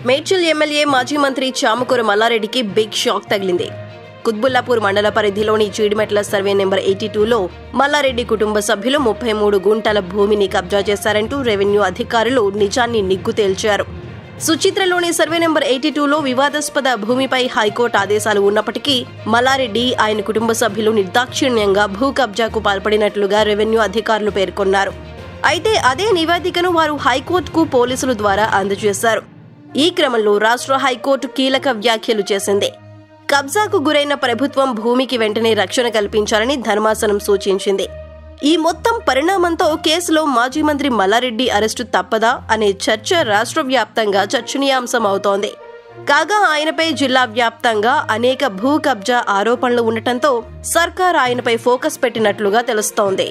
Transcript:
Medchal MLA మాజీ మంత్రి Chamakura మల్లారెడ్డికి big shock తగిలింది. కుత్బుల్లాపూర్ మండల పరిధిలోని జీడిమెట్ల సర్వే నెంబర్ 82లో మల్లారెడ్డి కుటుంబ సభ్యులు 33 గుంటల భూమిని కబ్జా చేశారంటూ రెవెన్యూ అధికారులు నిజాన్ని నిగ్గు తేల్చారు. సుచిత్రలోని సర్వే నెంబర్ 82లో వివాదాస్పద భూమిపై హైకోర్టు ఆదేశాలు ఉన్నప్పటికీ మల్లారెడ్డి ఆయన కుటుంబ సభ్యులు నిర్దాక్షిణ్యంగా భూ కబ్జాకు పాల్పడినట్లుగా రెవెన్యూ అధికారులు పేర్కొన్నారు. అయితే అదే నివేదికను వారు హైకోర్టుకు పోలీసుల ద్వారా అందజేశారు. ఈ క్రమంలో రాష్ట్ర హైకోర్టు కీలక వ్యాఖ్యలు చేసింది. కబ్జాకు గురైన ప్రభుత్వం భూమికి వెంటనే రక్షణ కల్పించాలని ధర్మాసనం సూచించింది. ఈ మొత్తం పరిణామంతో కేసులో మాజీ మంత్రి మల్లారెడ్డి అరెస్టు తప్పదా అనే చర్చ రాష్ట్ర వ్యాప్తంగా చర్చనీయాంశం అవుతోంది. కాగా ఆయనపై జిల్లా వ్యాప్తంగా అనేక భూ కబ్జా ఆరోపణలు ఉండటంతో సర్కార్ ఆయనపై ఫోకస్ పెట్టినట్లుగా తెలుస్తోంది.